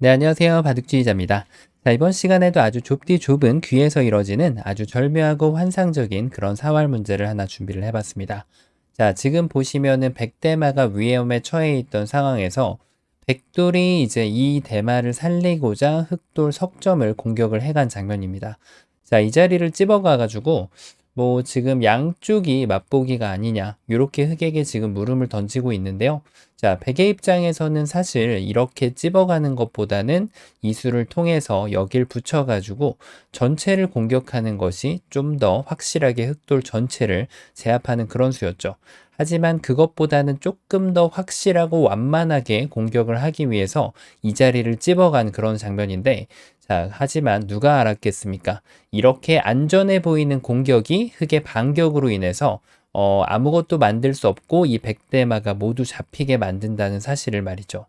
네, 안녕하세요. 바둑주의자입니다. 자, 이번 시간에도 아주 좁디 좁은 귀에서 이뤄지는 아주 절묘하고 환상적인 그런 사활 문제를 하나 준비를 해봤습니다. 자, 지금 보시면은 백대마가 위험에 처해 있던 상황에서 백돌이 이제 이 대마를 살리고자 흑돌 석점을 공격을 해간 장면입니다. 자, 이 자리를 찝어가가지고 뭐 지금 양쪽이 맛보기가 아니냐 이렇게 흑에게 지금 물음을 던지고 있는데요. 자, 백의 입장에서는 사실 이렇게 찝어가는 것보다는 이 수를 통해서 여길 붙여가지고 전체를 공격하는 것이 좀 더 확실하게 흑돌 전체를 제압하는 그런 수였죠. 하지만 그것보다는 조금 더 확실하고 완만하게 공격을 하기 위해서 이 자리를 찝어간 그런 장면인데, 자, 하지만 누가 알았겠습니까? 이렇게 안전해 보이는 공격이 흑의 반격으로 인해서 아무것도 만들 수 없고 이 백대마가 모두 잡히게 만든다는 사실을 말이죠.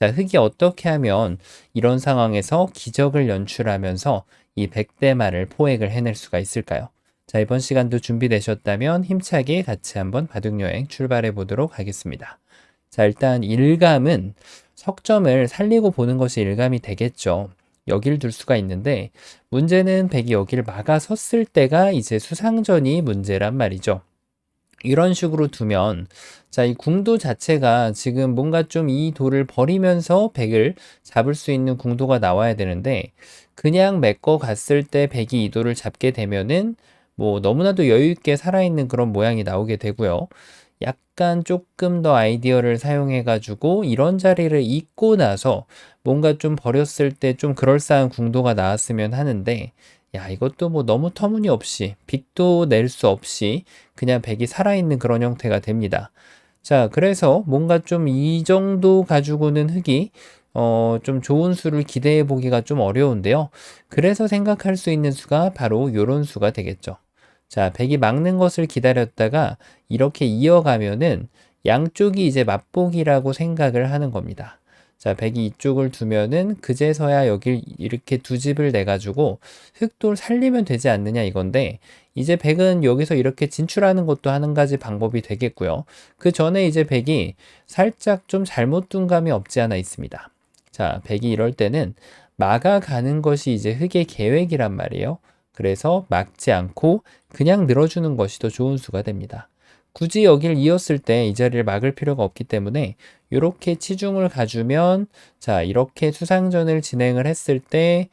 자, 흑이 어떻게 하면 이런 상황에서 기적을 연출하면서 이 백대마를 포획을 해낼 수가 있을까요? 자, 이번 시간도 준비되셨다면 힘차게 같이 한번 바둑여행 출발해 보도록 하겠습니다. 자, 일단 일감은 석점을 살리고 보는 것이 일감이 되겠죠. 여길 둘 수가 있는데 문제는 백이 여기를 막아섰을 때가 이제 수상전이 문제란 말이죠. 이런 식으로 두면 자, 이 궁도 자체가 지금 뭔가 좀 이 돌을 버리면서 백을 잡을 수 있는 궁도가 나와야 되는데 그냥 메꿔 갔을 때 백이 이 돌을 잡게 되면은 뭐 너무나도 여유 있게 살아있는 그런 모양이 나오게 되고요. 약간 조금 더 아이디어를 사용해 가지고 이런 자리를 잇고 나서 뭔가 좀 버렸을 때 좀 그럴싸한 궁도가 나왔으면 하는데 야, 이것도 뭐 너무 터무니없이 빚도 낼 수 없이 그냥 백이 살아있는 그런 형태가 됩니다. 자, 그래서 뭔가 좀 이 정도 가지고는 흑이 좀 좋은 수를 기대해 보기가 좀 어려운데요. 그래서 생각할 수 있는 수가 바로 요런 수가 되겠죠. 자, 백이 막는 것을 기다렸다가 이렇게 이어가면은 양쪽이 이제 맛보기라고 생각을 하는 겁니다. 자, 백이 이쪽을 두면은 그제서야 여길 이렇게 두 집을 내가지고 흑돌 살리면 되지 않느냐 이건데 이제 백은 여기서 이렇게 진출하는 것도 한 가지 방법이 되겠고요. 그 전에 이제 백이 살짝 좀 잘못 둔 감이 없지 않아 있습니다. 자, 백이 이럴 때는 막아가는 것이 이제 흑의 계획이란 말이에요. 그래서 막지 않고 그냥 늘어주는 것이 더 좋은 수가 됩니다. 굳이 여길 이었을 때 이 자리를 막을 필요가 없기 때문에 이렇게 치중을 가주면 자, 이렇게 수상전을 진행을 했을 때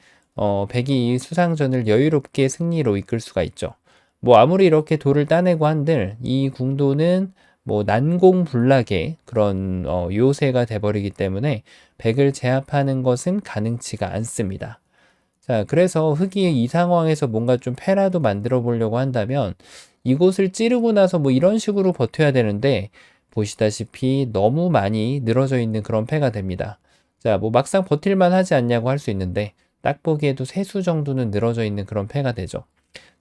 백이 이 수상전을 여유롭게 승리로 이끌 수가 있죠. 뭐 아무리 이렇게 돌을 따내고 한들 이 궁도는 뭐 난공불락의 그런 요새가 돼버리기 때문에 백을 제압하는 것은 가능치가 않습니다. 자, 그래서 흑이 이 상황에서 뭔가 좀 패라도 만들어 보려고 한다면 이곳을 찌르고 나서 뭐 이런 식으로 버텨야 되는데 보시다시피 너무 많이 늘어져 있는 그런 패가 됩니다. 자, 뭐 막상 버틸만 하지 않냐고 할 수 있는데 딱 보기에도 세 수 정도는 늘어져 있는 그런 패가 되죠.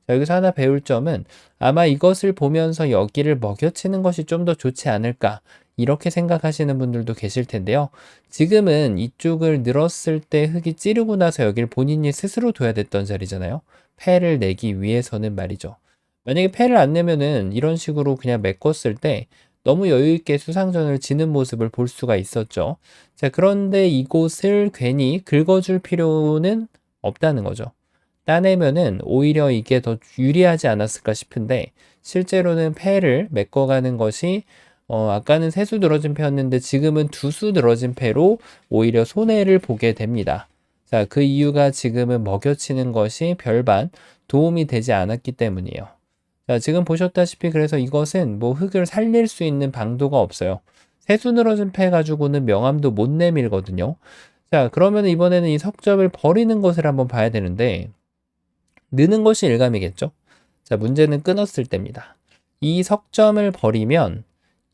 자, 여기서 하나 배울 점은 아마 이것을 보면서 여기를 먹여치는 것이 좀 더 좋지 않을까 이렇게 생각하시는 분들도 계실 텐데요. 지금은 이쪽을 늘었을 때 흙이 찌르고 나서 여기를 본인이 스스로 둬야 됐던 자리잖아요. 패를 내기 위해서는 말이죠. 만약에 패를 안 내면은 이런 식으로 그냥 메꿨을 때 너무 여유 있게 수상전을 지는 모습을 볼 수가 있었죠. 자, 그런데 이곳을 괜히 긁어줄 필요는 없다는 거죠. 따내면은 오히려 이게 더 유리하지 않았을까 싶은데 실제로는 패를 메꿔가는 것이 아까는 세 수 늘어진 패였는데 지금은 두 수 늘어진 패로 오히려 손해를 보게 됩니다. 자, 그 이유가 지금은 먹여치는 것이 별반 도움이 되지 않았기 때문이에요. 자, 지금 보셨다시피 그래서 이것은 뭐 흙을 살릴 수 있는 방도가 없어요. 세 수 늘어진 패 가지고는 명암도 못 내밀거든요. 자, 그러면 이번에는 이 석점을 버리는 것을 한번 봐야 되는데 느는 것이 일감이겠죠. 자, 문제는 끊었을 때입니다. 이 석점을 버리면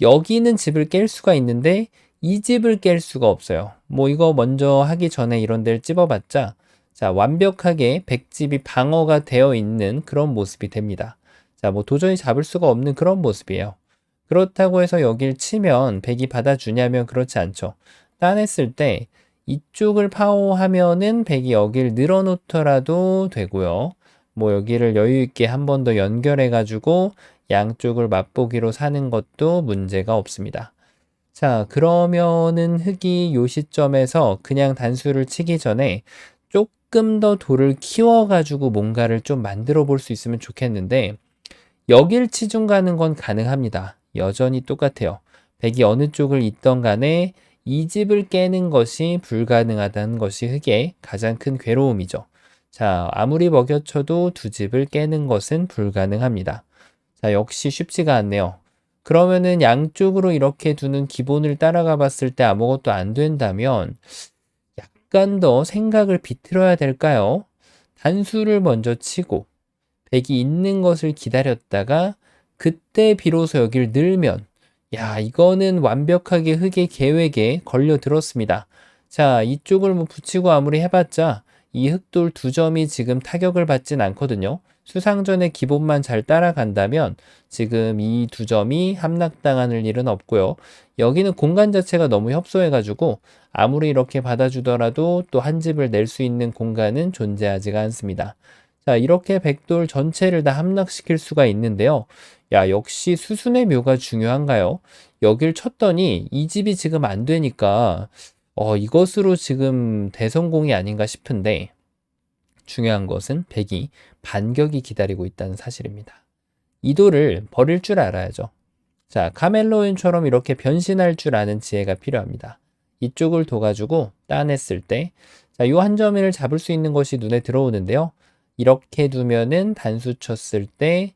여기 있는 집을 깰 수가 있는데 이 집을 깰 수가 없어요. 뭐 이거 먼저 하기 전에 이런 데를 찝어봤자 자, 완벽하게 백집이 방어가 되어 있는 그런 모습이 됩니다. 자, 뭐 도저히 잡을 수가 없는 그런 모습이에요. 그렇다고 해서 여길 치면 백이 받아주냐면 그렇지 않죠. 따냈을 때 이쪽을 파워하면은 백이 여길 늘어놓더라도 되고요. 뭐 여기를 여유 있게 한 번 더 연결해 가지고 양쪽을 맛보기로 사는 것도 문제가 없습니다. 자, 그러면은 흙이 요 시점에서 그냥 단수를 치기 전에 조금 더 돌을 키워가지고 뭔가를 좀 만들어 볼 수 있으면 좋겠는데, 여길 치중 가는 건 가능합니다. 여전히 똑같아요. 백이 어느 쪽을 있던 간에 이 집을 깨는 것이 불가능하다는 것이 흙의 가장 큰 괴로움이죠. 자, 아무리 먹여쳐도 두 집을 깨는 것은 불가능합니다. 자, 역시 쉽지가 않네요. 그러면은 양쪽으로 이렇게 두는 기본을 따라가 봤을 때 아무것도 안 된다면 약간 더 생각을 비틀어야 될까요? 단수를 먼저 치고 백이 있는 것을 기다렸다가 그때 비로소 여길 늘면, 야, 이거는 완벽하게 흙의 계획에 걸려 들었습니다. 자, 이쪽을 뭐 붙이고 아무리 해봤자 이 흙돌 두 점이 지금 타격을 받진 않거든요. 수상전의 기본만 잘 따라간다면 지금 이 두 점이 함락당할 일은 없고요. 여기는 공간 자체가 너무 협소해가지고 아무리 이렇게 받아주더라도 또 한 집을 낼 수 있는 공간은 존재하지가 않습니다. 자, 이렇게 백돌 전체를 다 함락시킬 수가 있는데요. 야, 역시 수순의 묘가 중요한가요? 여길 쳤더니 이 집이 지금 안 되니까 이것으로 지금 대성공이 아닌가 싶은데 중요한 것은 백이 반격이 기다리고 있다는 사실입니다. 이 돌을 버릴 줄 알아야죠. 자, 카멜로인처럼 이렇게 변신할 줄 아는 지혜가 필요합니다. 이쪽을 둬가지고 따냈을 때, 자, 요 한 점을 잡을 수 있는 것이 눈에 들어오는데요. 이렇게 두면은 단수 쳤을 때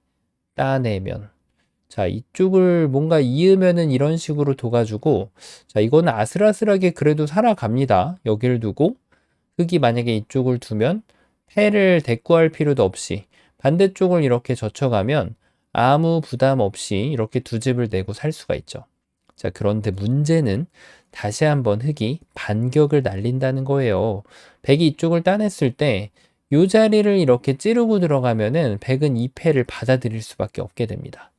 따내면, 자, 이쪽을 뭔가 이으면은 이런 식으로 둬가지고, 자, 이거는 아슬아슬하게 그래도 살아갑니다. 여기를 두고, 흙이 만약에 이쪽을 두면 패를 대꾸할 필요도 없이 반대쪽을 이렇게 젖혀가면 아무 부담 없이 이렇게 두 집을 내고 살 수가 있죠. 자, 그런데 문제는 다시 한번 흙이 반격을 날린다는 거예요. 백이 이쪽을 따냈을 때 이 자리를 이렇게 찌르고 들어가면은 백은 이 패를 받아들일 수밖에 없게 됩니다.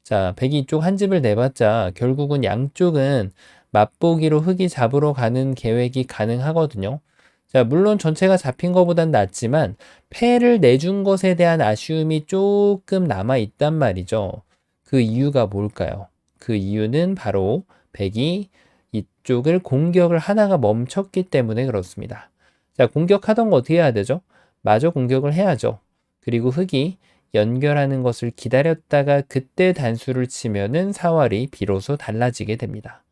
자, 백이 이쪽 한 집을 내봤자 결국은 양쪽은 맛보기로 흙이 잡으러 가는 계획이 가능하거든요. 자, 물론 전체가 잡힌 것보단 낫지만 패를 내준 것에 대한 아쉬움이 조금 남아 있단 말이죠. 그 이유가 뭘까요? 그 이유는 바로 백이 이쪽을 공격을 하다가 멈췄기 때문에 그렇습니다. 자, 공격하던 거 어떻게 해야 되죠? 마저 공격을 해야죠. 그리고 흙이 연결하는 것을 기다렸다가 그때 단수를 치면은 사활이 비로소 달라지게 됩니다.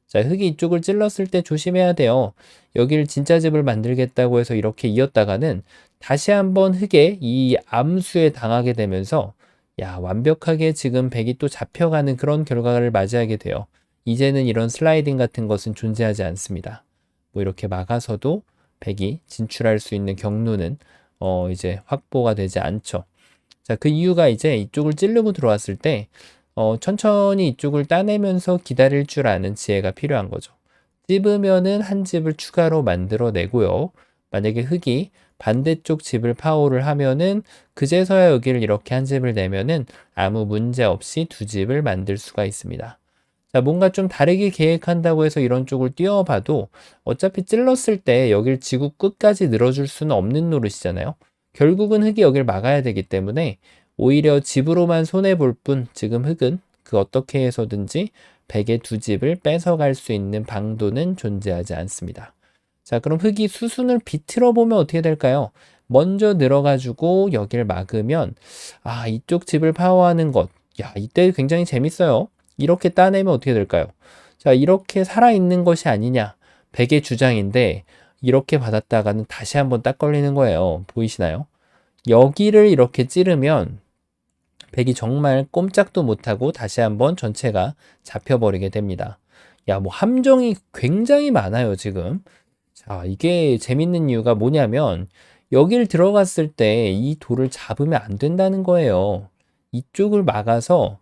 자, 흙이 이쪽을 찔렀을 때 조심해야 돼요. 여기를 진짜 집을 만들겠다고 해서 이렇게 이었다가는 다시 한번 흙의 이 암수에 당하게 되면서 야, 완벽하게 지금 백이 또 잡혀가는 그런 결과를 맞이하게 돼요. 이제는 이런 슬라이딩 같은 것은 존재하지 않습니다. 뭐 이렇게 막아서도 백이 진출할 수 있는 경로는 이제 확보가 되지 않죠. 자, 그 이유가 이제 이쪽을 찌르고 들어왔을 때 천천히 이쪽을 따내면서 기다릴 줄 아는 지혜가 필요한 거죠. 찝으면은 한 집을 추가로 만들어내고요. 만약에 흙이 반대쪽 집을 파호를 하면은 그제서야 여기를 이렇게 한 집을 내면은 아무 문제 없이 두 집을 만들 수가 있습니다. 자, 뭔가 좀 다르게 계획한다고 해서 이런 쪽을 띄워봐도 어차피 찔렀을 때 여길 지구 끝까지 늘어줄 수는 없는 노릇이잖아요. 결국은 흙이 여길 막아야 되기 때문에 오히려 집으로만 손해볼 뿐 지금 흙은 그 어떻게 해서든지 백의 두 집을 뺏어갈 수 있는 방도는 존재하지 않습니다. 자, 그럼 흙이 수순을 비틀어 보면 어떻게 될까요? 먼저 늘어가지고 여길 막으면 이쪽 집을 파워하는 것, 야, 이때 굉장히 재밌어요. 이렇게 따내면 어떻게 될까요? 자, 이렇게 살아있는 것이 아니냐. 백의 주장인데 이렇게 받았다가는 다시 한번 딱 걸리는 거예요. 보이시나요? 여기를 이렇게 찌르면 백이 정말 꼼짝도 못하고 다시 한번 전체가 잡혀버리게 됩니다. 야, 뭐 함정이 굉장히 많아요, 지금. 자, 이게 재밌는 이유가 뭐냐면 여길 들어갔을 때 이 돌을 잡으면 안 된다는 거예요. 이쪽을 막아서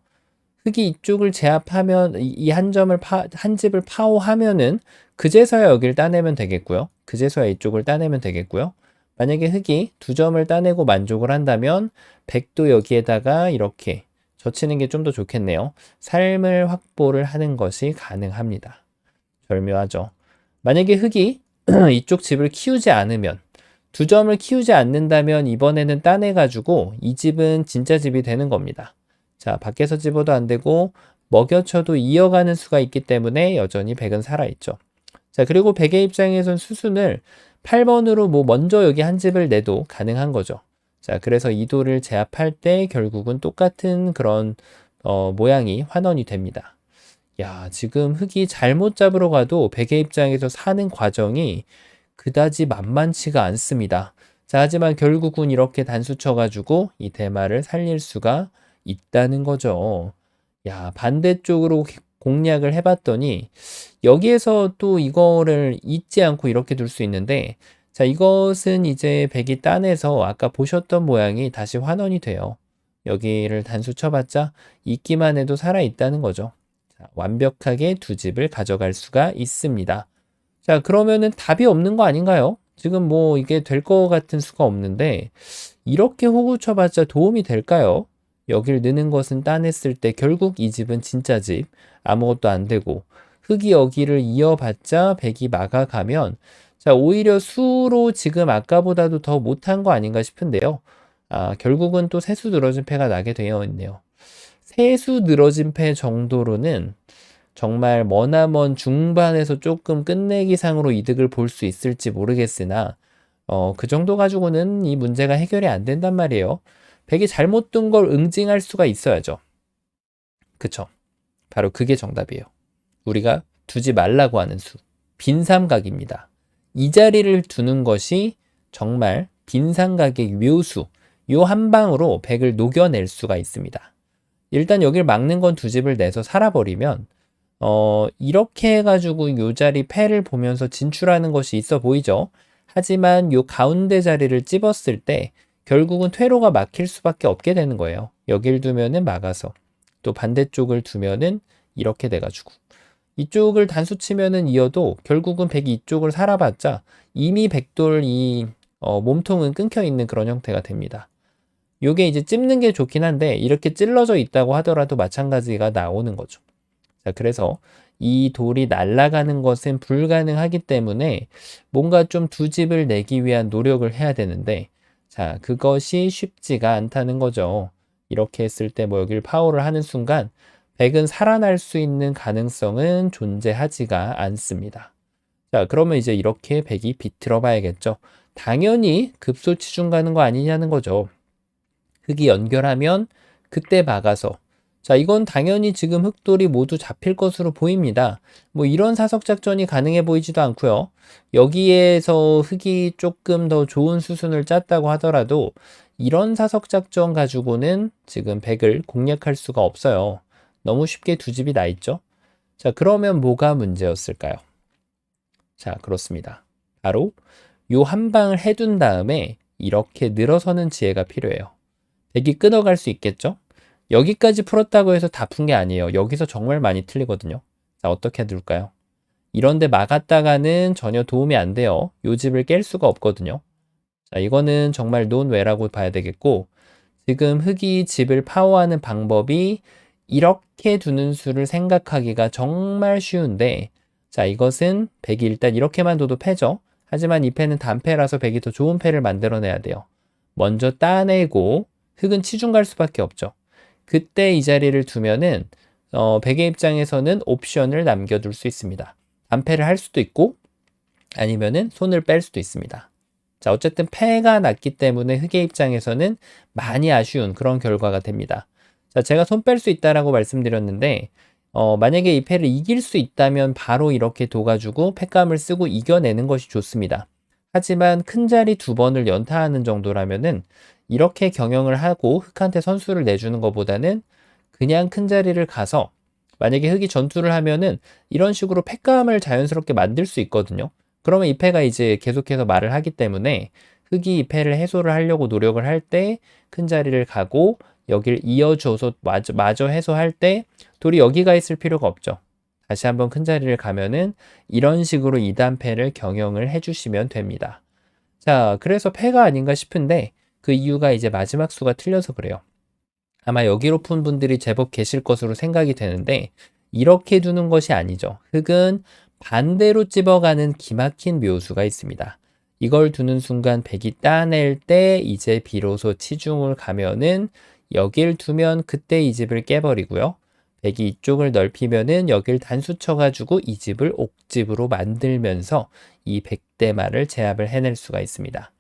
흙이 이쪽을 제압하면 이 한 점을 한 집을 파호하면은 그제서야 여기를 따내면 되겠고요. 그제서야 이쪽을 따내면 되겠고요. 만약에 흙이 두 점을 따내고 만족을 한다면 백도 여기에다가 이렇게 젖히는 게 좀 더 좋겠네요. 삶을 확보를 하는 것이 가능합니다. 절묘하죠. 만약에 흙이 이쪽 집을 키우지 않으면 두 점을 키우지 않는다면 이번에는 따내가지고 이 집은 진짜 집이 되는 겁니다. 자, 밖에서 집어도 안 되고 먹여쳐도 이어가는 수가 있기 때문에 여전히 100은 살아있죠. 자, 그리고 100의 입장에선 수순을 8번으로 뭐 먼저 여기 한 집을 내도 가능한 거죠. 자, 그래서 이 돌을 제압할 때 결국은 똑같은 그런 모양이 환원이 됩니다. 야, 지금 흙이 잘못 잡으러 가도 100의 입장에서 사는 과정이 그다지 만만치가 않습니다. 자, 하지만 결국은 이렇게 단수 쳐가지고 이 대마를 살릴 수가 있다는 거죠. 야, 반대쪽으로 공략을 해봤더니 여기에서 또 이거를 잊지 않고 이렇게 둘 수 있는데, 자, 이것은 이제 백이 따내서 아까 보셨던 모양이 다시 환원이 돼요. 여기를 단수 쳐봤자 있기만 해도 살아있다는 거죠. 자, 완벽하게 두 집을 가져갈 수가 있습니다. 자, 그러면은 답이 없는 거 아닌가요? 지금 뭐 이게 될 것 같은 수가 없는데, 이렇게 호구 쳐봤자 도움이 될까요? 여길 느는 것은 따냈을 때 결국 이 집은 진짜 집, 아무것도 안 되고, 흙이 여기를 이어봤자 백이 막아가면, 자, 오히려 수로 지금 아까보다도 더 못한 거 아닌가 싶은데요. 아, 결국은 또 세수 늘어진 패가 나게 되어 있네요. 세수 늘어진 패 정도로는 정말 머나먼 중반에서 조금 끝내기상으로 이득을 볼 수 있을지 모르겠으나, 그 정도 가지고는 이 문제가 해결이 안 된단 말이에요. 백이 잘못 둔 걸 응징할 수가 있어야죠. 그쵸? 바로 그게 정답이에요. 우리가 두지 말라고 하는 수. 빈삼각입니다. 이 자리를 두는 것이 정말 빈삼각의 묘수. 요 한 방으로 백을 녹여낼 수가 있습니다. 일단 여길 막는 건 두 집을 내서 살아버리면 이렇게 해가지고 요 자리 패를 보면서 진출하는 것이 있어 보이죠. 하지만 요 가운데 자리를 찝었을 때 결국은 퇴로가 막힐 수밖에 없게 되는 거예요. 여길 두면은 막아서 또 반대쪽을 두면은 이렇게 돼가지고 이쪽을 단수 치면은 이어도 결국은 백이 이쪽을 살아봤자 이미 백돌 이 몸통은 끊겨 있는 그런 형태가 됩니다. 요게 이제 찝는 게 좋긴 한데 이렇게 찔러져 있다고 하더라도 마찬가지가 나오는 거죠. 자, 그래서 이 돌이 날아가는 것은 불가능하기 때문에 뭔가 좀 두 집을 내기 위한 노력을 해야 되는데, 자, 그것이 쉽지가 않다는 거죠. 이렇게 했을 때 뭐 여기를 파워를 하는 순간 백은 살아날 수 있는 가능성은 존재하지가 않습니다. 자, 그러면 이제 이렇게 백이 비틀어 봐야겠죠. 당연히 급소치중 가는 거 아니냐는 거죠. 흙이 연결하면 그때 막아서, 자, 이건 당연히 지금 흙돌이 모두 잡힐 것으로 보입니다. 뭐 이런 사석 작전이 가능해 보이지도 않고요. 여기에서 흙이 조금 더 좋은 수순을 짰다고 하더라도 이런 사석 작전 가지고는 지금 백을 공략할 수가 없어요. 너무 쉽게 두 집이 나 있죠. 자, 그러면 뭐가 문제였을까요? 자, 그렇습니다. 바로 요 한 방을 해둔 다음에 이렇게 늘어서는 지혜가 필요해요. 백이 끊어갈 수 있겠죠? 여기까지 풀었다고 해서 다 푼 게 아니에요. 여기서 정말 많이 틀리거든요. 자, 어떻게 둘까요? 이런데 막았다가는 전혀 도움이 안 돼요. 요 집을 깰 수가 없거든요. 자, 이거는 정말 논외라고 봐야 되겠고, 지금 흙이 집을 파워하는 방법이 이렇게 두는 수를 생각하기가 정말 쉬운데, 자, 이것은 백이 일단 이렇게만 둬도 패죠. 하지만 이 패는 단패라서 백이 더 좋은 패를 만들어내야 돼요. 먼저 따내고 흙은 치중 갈 수밖에 없죠. 그때 이 자리를 두면은 백의 입장에서는 옵션을 남겨둘 수 있습니다. 단패를 할 수도 있고 아니면은 손을 뺄 수도 있습니다. 자, 어쨌든 패가 났기 때문에 흙의 입장에서는 많이 아쉬운 그런 결과가 됩니다. 자, 제가 손 뺄 수 있다라고 말씀드렸는데 만약에 이 패를 이길 수 있다면 바로 이렇게 둬가지고 패감을 쓰고 이겨내는 것이 좋습니다. 하지만 큰 자리 두 번을 연타하는 정도라면은 이렇게 경영을 하고 흙한테 선수를 내주는 것보다는 그냥 큰 자리를 가서 만약에 흙이 전투를 하면은 이런 식으로 패감을 자연스럽게 만들 수 있거든요. 그러면 이 패가 이제 계속해서 말을 하기 때문에 흙이 이 패를 해소를 하려고 노력을 할 때 큰 자리를 가고 여기를 이어줘서 마저 해소할 때 돌이 여기가 있을 필요가 없죠. 다시 한번 큰 자리를 가면은 이런 식으로 2단 패를 경영을 해주시면 됩니다. 자, 그래서 패가 아닌가 싶은데 그 이유가 이제 마지막 수가 틀려서 그래요. 아마 여기로 푼 분들이 제법 계실 것으로 생각이 되는데 이렇게 두는 것이 아니죠. 흙은 반대로 찝어가는 기막힌 묘수가 있습니다. 이걸 두는 순간 백이 따낼 때 이제 비로소 치중을 가면은 여길 두면 그때 이 집을 깨버리고요. 백이 이쪽을 넓히면은 여길 단수 쳐가지고 이 집을 옥집으로 만들면서 이 백대마를 제압을 해낼 수가 있습니다.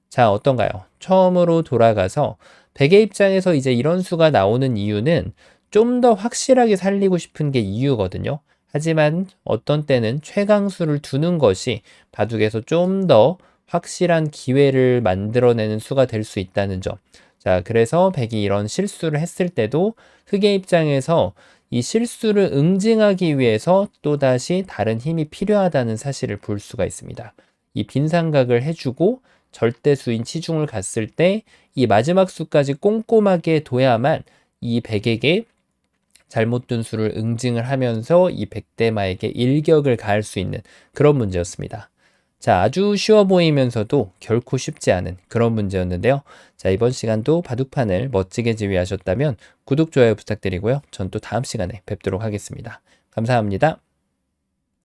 자, 어떤가요? 처음으로 돌아가서 백의 입장에서 이제 이런 수가 나오는 이유는 좀 더 확실하게 살리고 싶은 게 이유거든요. 하지만 어떤 때는 최강수를 두는 것이 바둑에서 좀 더 확실한 기회를 만들어내는 수가 될 수 있다는 점. 자, 그래서 백이 이런 실수를 했을 때도 흑의 입장에서 이 실수를 응징하기 위해서 또다시 다른 힘이 필요하다는 사실을 볼 수가 있습니다. 이 빈삼각을 해주고 절대수인 치중을 갔을 때 이 마지막 수까지 꼼꼼하게 둬야만 이 백에게 잘못 둔 수를 응징을 하면서 이 백대마에게 일격을 가할 수 있는 그런 문제였습니다. 자, 아주 쉬워 보이면서도 결코 쉽지 않은 그런 문제였는데요. 자, 이번 시간도 바둑판을 멋지게 지휘하셨다면 구독, 좋아요 부탁드리고요. 전 또 다음 시간에 뵙도록 하겠습니다. 감사합니다.